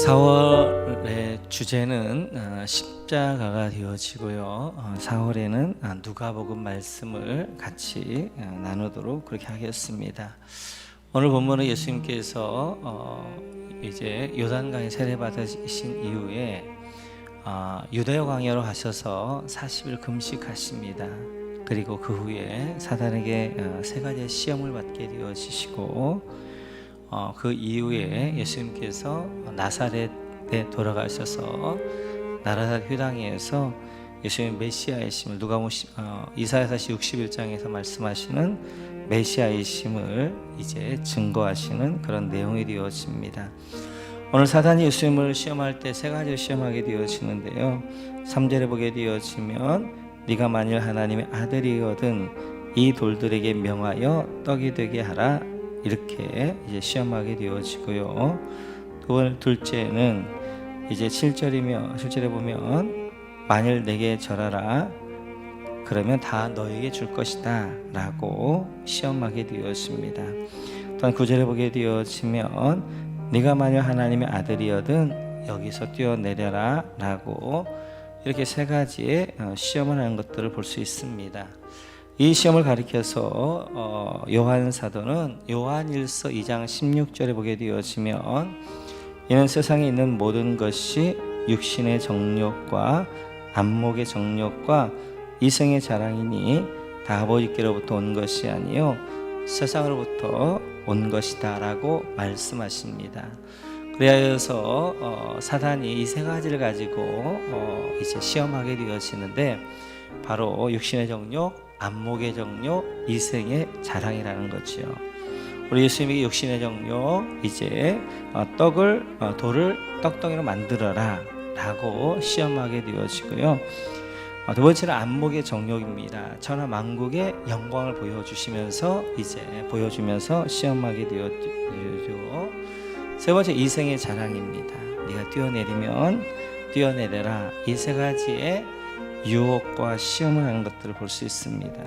4월의 주제는 십자가가 되어지고요. 4월에는 누가복음 말씀을 같이 나누도록 그렇게 하겠습니다. 오늘 본문은 예수님께서 이제 요단강에 세례받으신 이후에 유대여 광야로 가셔서 40일 금식하십니다. 그리고 그 후에 사단에게 세 가지의 시험을 받게 되어지시고 그 이후에 예수님께서 나사렛에 돌아가셔서 나사렛 회당에서 예수님의 메시아이심을 이사야서 61장에서 말씀하시는 메시아이심을 이제 증거하시는 그런 내용이 되어집니다. 오늘 사단이 예수님을 시험할 때 세 가지를 시험하게 되어지는데요. 3절에 보게 되어지면 네가 만일 하나님의 아들이거든 이 돌들에게 명하여 떡이 되게 하라, 이렇게 이제 시험하게 되어지고요. 둘째는 이제 7절에 보면 만일 내게 절하라 그러면 다 너에게 줄 것이다 라고 시험하게 되었습니다. 또한 9절에 보게 되어지면 네가 만일 하나님의 아들이거든 여기서 뛰어내려라 라고 이렇게 세 가지의 시험을 하는 것들을 볼 수 있습니다. 이 시험을 가리켜서 요한 사도는 요한일서 2장 16절에 보게 되어지면 이는 세상에 있는 모든 것이 육신의 정욕과 안목의 정욕과 이생의 자랑이니 다 아버지께로부터 온 것이 아니요 세상으로부터 온 것이다 라고 말씀하십니다. 그래서 사단이 이 세 가지를 가지고 이제 시험하게 되어지는데 바로 육신의 정욕, 안목의 정욕, 이생의 자랑이라는 거지요. 우리 예수님이 육신의 정욕, 이제 돌을 떡덩이로 만들어라 라고 시험하게 되어지고요. 두 번째는 안목의 정욕입니다. 천하 만국의 영광을 보여주시면서 시험하게 되어지고, 세 번째 이생의 자랑입니다. 네가 뛰어내리면 뛰어내려라. 이 세 가지의 유혹과 시험을 하는 것들을 볼 수 있습니다.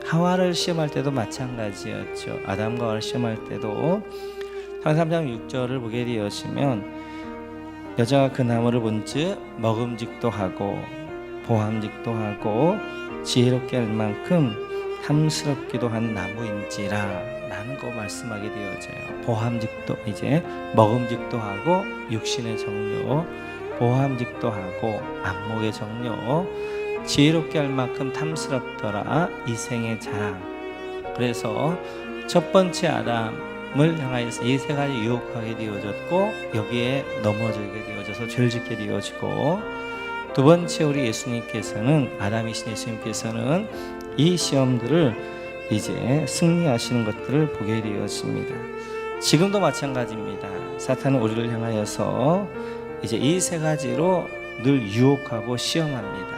하와를 시험할 때도 마찬가지였죠. 아담과 하와를 시험할 때도 창세기 3장 6절을 보게 되어지면 여자가 그 나무를 본즉 먹음직도 하고 보함직도 하고 지혜롭게 할 만큼 탐스럽기도 한 나무인지라 라는 거 말씀하게 되어져요. 보함직도, 이제 먹음직도 하고 육신의 정욕, 보함직도 하고 안목의 정욕, 지혜롭게 할 만큼 탐스럽더라 이생의 자랑. 그래서 첫 번째 아담을 향하여서 이 세 가지 유혹하게 되어졌고 여기에 넘어지게 되어져서 죄를 짓게 되어지고, 두 번째 우리 예수님께서는, 아담이신 예수님께서는 이 시험들을 이제 승리하시는 것들을 보게 되었습니다. 지금도 마찬가지입니다. 사탄은 우리를 향하여서 이제 이 세 가지로 늘 유혹하고 시험합니다.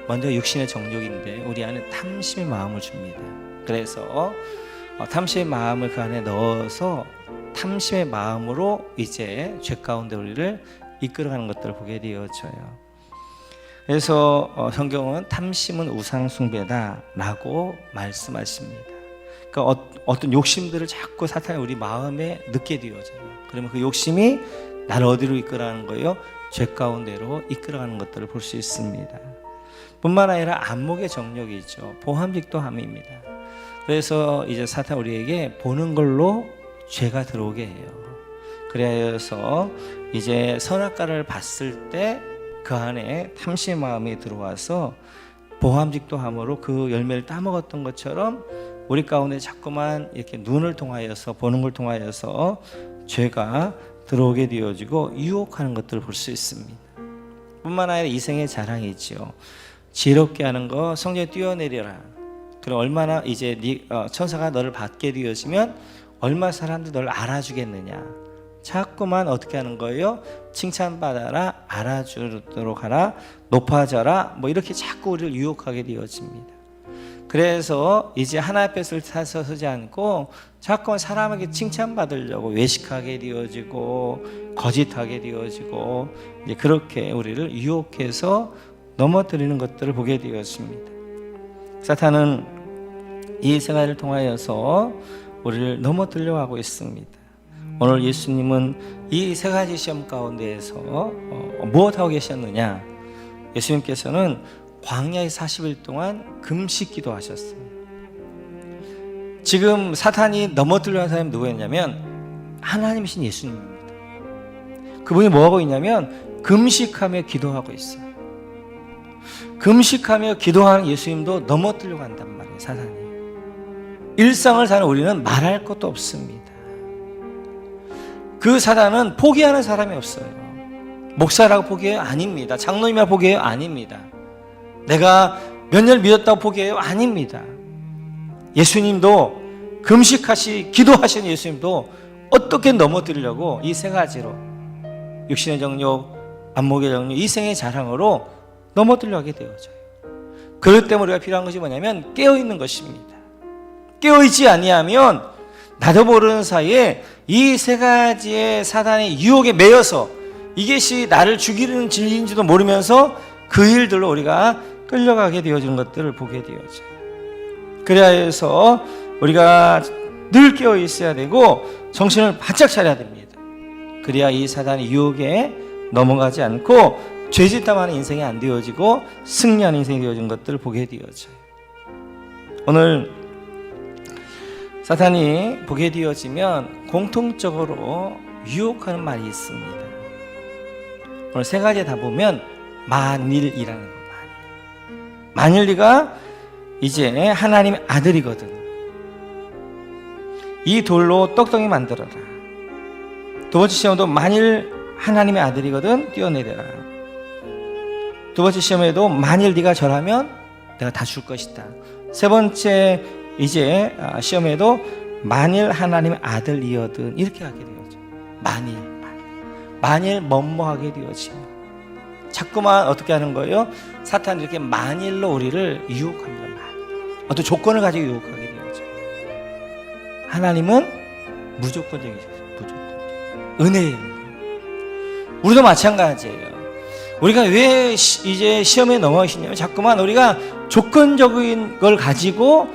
먼저 육신의 정욕인데 우리 안에 탐심의 마음을 줍니다. 그래서 탐심의 마음을 그 안에 넣어서 탐심의 마음으로 이제 죄 가운데 우리를 이끌어가는 것들을 보게 되어져요. 그래서 성경은 탐심은 우상 숭배다 라고 말씀하십니다. 그러니까 어떤 욕심들을 자꾸 사탄이 우리 마음에 넣게 되어져요. 그러면 그 욕심이 나를 어디로 이끌어가는 거예요? 죄 가운데로 이끌어가는 것들을 볼 수 있습니다. 뿐만 아니라 안목의 정욕이죠. 보함직도 함입니다. 그래서 이제 사탄 우리에게 보는 걸로 죄가 들어오게 해요. 그래서 이제 선악과를 봤을 때 그 안에 탐심의 마음이 들어와서 보함직도 함으로 그 열매를 따먹었던 것처럼 우리 가운데 자꾸만 이렇게 눈을 통하여서, 보는 걸 통하여서 죄가 들어오게 되어지고 유혹하는 것들을 볼 수 있습니다. 뿐만 아니라 이생의 자랑이지요. 지혜롭게 하는 거, 성전에 뛰어내려라. 그럼 얼마나 이제 천사가 너를 받게 되어지면 얼마 사람들이 너를 알아주겠느냐. 자꾸만 어떻게 하는 거예요? 칭찬받아라, 알아주도록 하라, 높아져라, 이렇게 자꾸 우리를 유혹하게 되어집니다. 그래서 이제 하나의 뜻을 타서 서지 않고 자꾸만 사람에게 칭찬받으려고 외식하게 되어지고 거짓하게 되어지고 이제 그렇게 우리를 유혹해서 넘어뜨리는 것들을 보게 되었습니다. 사탄은 이 생활을 통하여서 우리를 넘어뜨려 하고 있습니다. 오늘 예수님은 이 세 가지 시험 가운데에서 무엇하고 계셨느냐? 예수님께서는 광야에 40일 동안 금식 기도하셨어요. 지금 사탄이 넘어뜨려 한 사람이 누구였냐면 하나님이신 예수님입니다. 그분이 뭐하고 있냐면 금식하며 기도하고 있어요. 금식하며 기도하는 예수님도 넘어뜨려고 한단 말이에요, 사탄이. 일상을 사는 우리는 말할 것도 없습니다. 그 사단은 포기하는 사람이 없어요. 목사라고 포기해요? 아닙니다. 장로님이라고 포기해요? 아닙니다. 내가 몇 년 믿었다고 포기해요? 아닙니다. 예수님도 기도하시는 예수님도 어떻게 넘어뜨리려고 이 세 가지로 육신의 정욕, 안목의 정욕, 이생의 자랑으로 넘어뜨려 하게 되어져요. 그럴 때문에 우리가 필요한 것이 뭐냐면 깨어있는 것입니다. 깨어있지 아니하면 나도 모르는 사이에 이 세 가지의 사단의 유혹에 매여서 이것이 나를 죽이는 진리인지도 모르면서 그 일들로 우리가 끌려가게 되어지는 것들을 보게 되어져요. 그래야 해서 우리가 늘 깨어 있어야 되고 정신을 바짝 차려야 됩니다. 그래야 이 사단의 유혹에 넘어가지 않고 죄짓담하는 인생이 안 되어지고 승리하는 인생이 되어진 것들을 보게 되어져요. 오늘 사탄이 보게 되어지면 공통적으로 유혹하는 말이 있습니다. 오늘 세 가지 다 보면 만일이라는 거. 만일 네가 이제 하나님의 아들이거든, 이 돌로 떡덩이 만들어라. 두 번째 시험도 만일 하나님의 아들이거든 뛰어내려라. 두 번째 시험에도 만일 네가 절하면 내가 다 줄 것이다. 세 번째 이제 시험에도 만일 하나님의 아들이거든 이렇게 하게 되어져. 만일 뭐뭐하게 되어지면 자꾸만 어떻게 하는 거예요? 사탄이 이렇게 만일로 우리를 유혹합니다. 어떤 조건을 가지고 유혹하게 되어져. 하나님은 무조건적이죠. 은혜예요. 우리도 마찬가지예요. 우리가 왜 이제 시험에 넘어가시냐면 자꾸만 우리가 조건적인 걸 가지고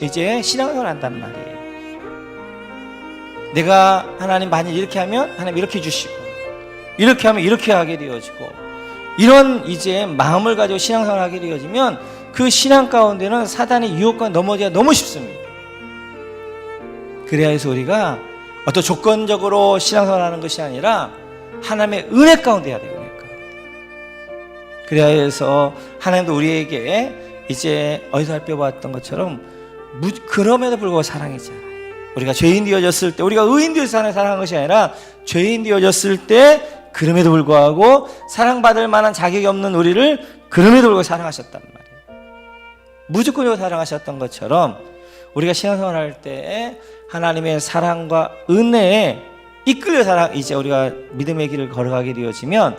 이제 신앙생활을 한단 말이에요. 내가 하나님 만일 이렇게 하면 하나님 이렇게 주시고, 이렇게 하면 이렇게 하게 되어지고, 이런 이제 마음을 가지고 신앙생활을 하게 되어지면 그 신앙 가운데는 사단의 유혹과 넘어지기가 너무 쉽습니다. 그래야 해서 우리가 어떤 조건적으로 신앙생활을 하는 것이 아니라 하나님의 은혜 가운데 해야 돼요. 은혜 가운데. 그래야 해서 하나님도 우리에게 이제 어디서 살펴봤던 것처럼 그럼에도 불구하고 사랑이잖아요. 우리가 죄인 되어졌을 때, 우리가 의인 되어서 사랑한 것이 아니라 죄인 되어졌을 때 그럼에도 불구하고 사랑받을 만한 자격이 없는 우리를 그럼에도 불구하고 사랑하셨단 말이에요. 무조건적으로 사랑하셨던 것처럼 우리가 신앙생활을 할 때 하나님의 사랑과 은혜에 이끌려 이제 우리가 믿음의 길을 걸어가게 되어지면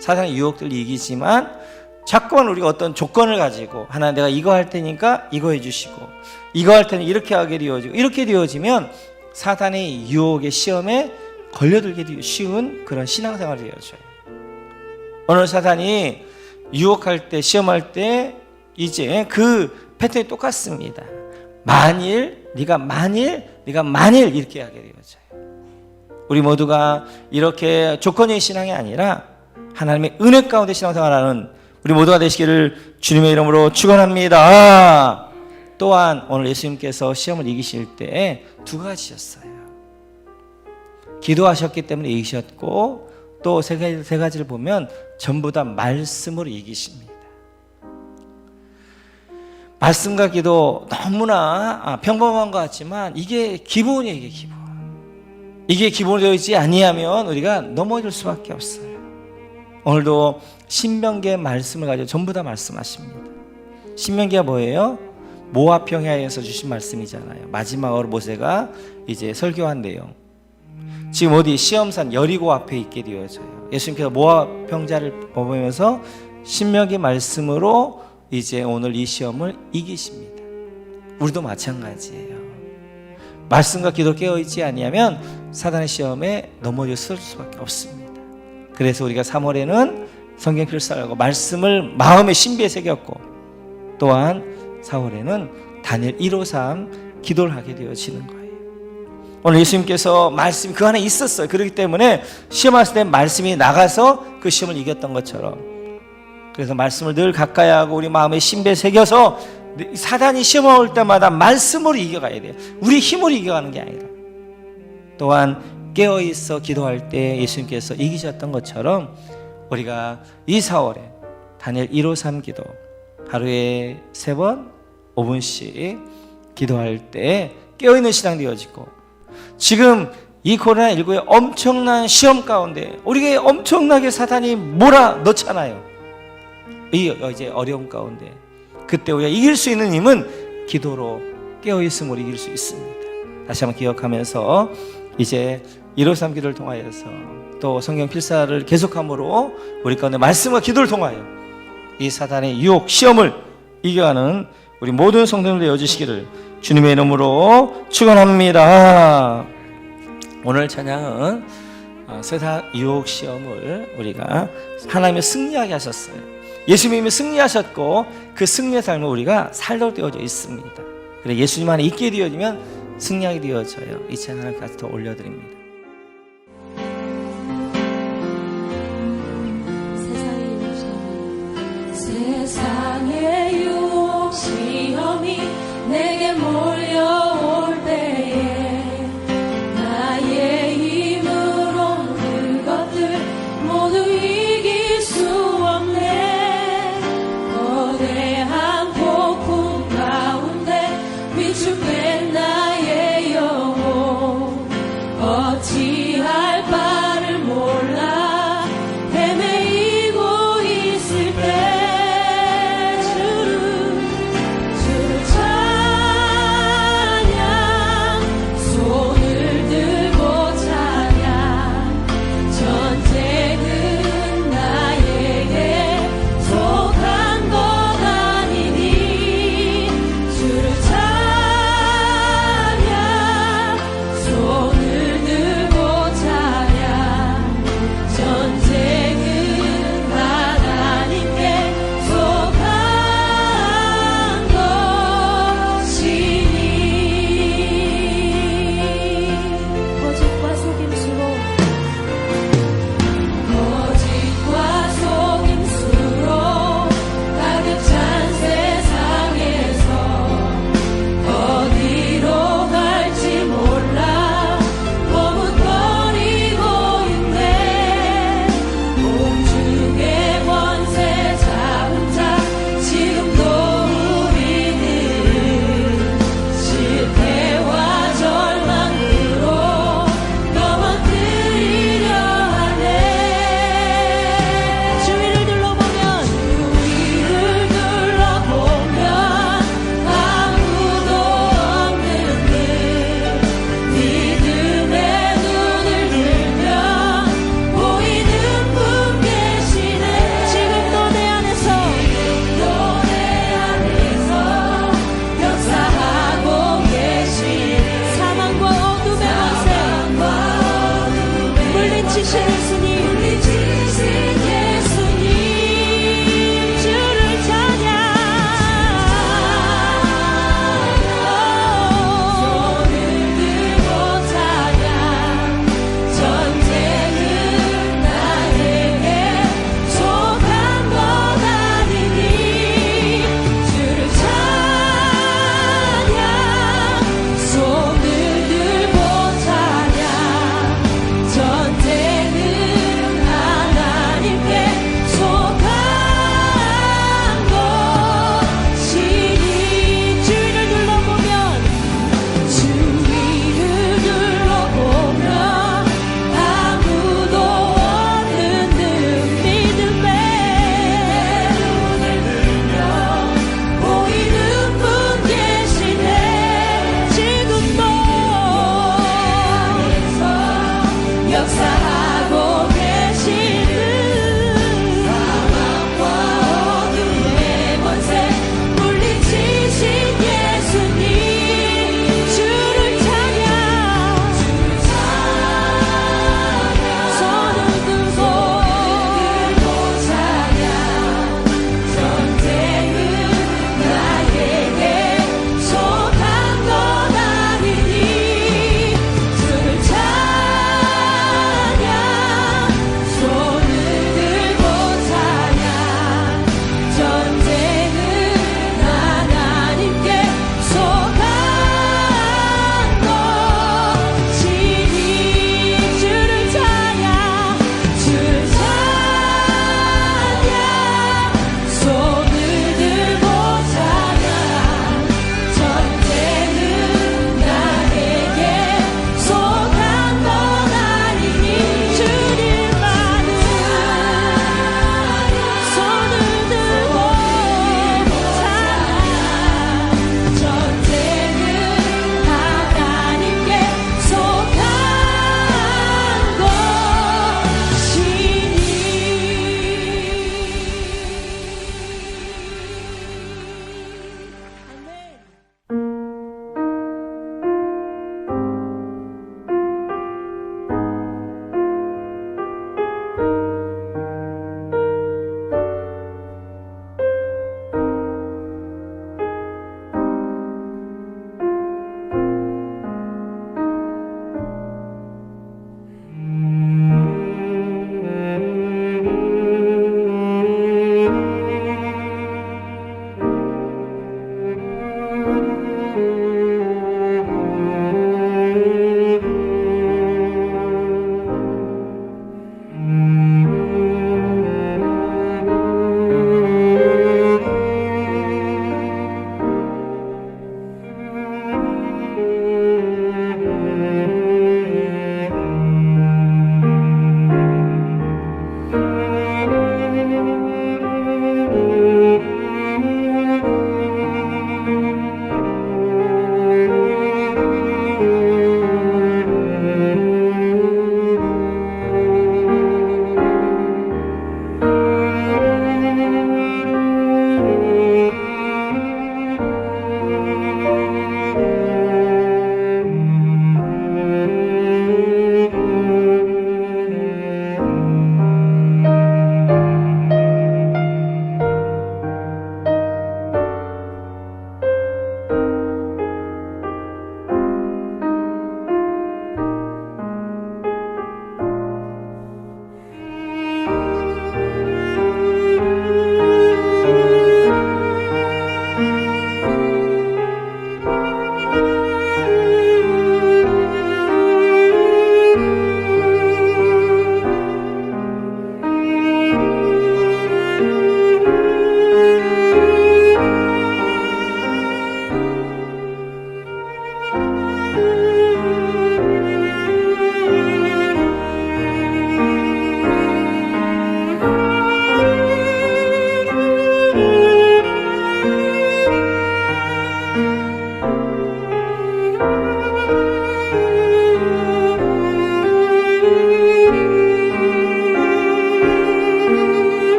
사단의 유혹들을 이기지만 자꾸만 우리가 어떤 조건을 가지고 하나님 내가 이거 할 테니까 이거 해주시고 이거 할 테니 이렇게 하게 되어지고 이렇게 되어지면 사단의 유혹의 시험에 걸려들기 쉬운 그런 신앙생활이 되어져요. 오늘 사단이 유혹할 때, 시험할 때 이제 그 패턴이 똑같습니다. 네가 만일 이렇게 하게 되어져요. 우리 모두가 이렇게 조건적인 신앙이 아니라 하나님의 은혜 가운데 신앙생활하는 우리 모두가 되시기를 주님의 이름으로 축원합니다. 또한 오늘 예수님께서 시험을 이기실 때 두 가지였어요. 기도하셨기 때문에 이기셨고 또 세 가지를 보면 전부 다 말씀으로 이기십니다. 말씀과 기도 너무나 평범한 것 같지만 이게 기본이에요. 이게 기본. 이게 기본이 되어 있지 아니하면 우리가 넘어질 수밖에 없어요. 오늘도 신명기의 말씀을 가지고 전부 다 말씀하십니다. 신명기가 뭐예요? 모압 평야에서 주신 말씀이잖아요. 마지막으로 모세가 이제 설교한 내용. 지금 어디 시험산 여리고 앞에 있게 되어져요. 예수님께서 모압 평자를 보면서 신명기 말씀으로 이제 오늘 이 시험을 이기십니다. 우리도 마찬가지예요. 말씀과 기도 깨어있지 아니하면 사단의 시험에 넘어질 수밖에 없습니다. 그래서 우리가 3월에는 성경 필사하고 말씀을 마음의 신비에 새겼고 또한 4월에는 다니엘 153 기도를 하게 되어지는 거예요. 오늘 예수님께서 말씀이 그 안에 있었어요. 그렇기 때문에 시험했을 때 말씀이 나가서 그 시험을 이겼던 것처럼, 그래서 말씀을 늘 가까이 하고 우리 마음에 심배 새겨서 사단이 시험을 올 때마다 말씀으로 이겨가야 돼요. 우리 힘으로 이겨가는 게 아니라. 또한 깨어있어 기도할 때 예수님께서 이기셨던 것처럼 우리가 이 4월에 다니엘 153 기도 하루에 3번 5분씩 기도할 때 깨어있는 신앙 되어지고, 지금 이 코로나19의 엄청난 시험 가운데 우리에게 엄청나게 사단이 몰아넣잖아요. 이 이제 어려움 가운데 그때 우리가 이길 수 있는 힘은 기도로 깨어있음으로 이길 수 있습니다. 다시 한번 기억하면서 이제 153 기도를 통하여서 또 성경 필사를 계속함으로 우리 가운데 말씀과 기도를 통하여 이 사단의 유혹, 시험을 이겨가는 우리 모든 성도님들 되어주시기를 주님의 이름으로 축원합니다. 오늘 찬양은 세상 유혹 시험을 우리가 하나님이 승리하게 하셨어요. 예수님이 승리하셨고 그 승리의 삶을 우리가 살도록 되어져 있습니다. 그래 예수님 안에 있게 되어지면 승리하게 되어져요. 이 찬양을 같이 더 올려드립니다.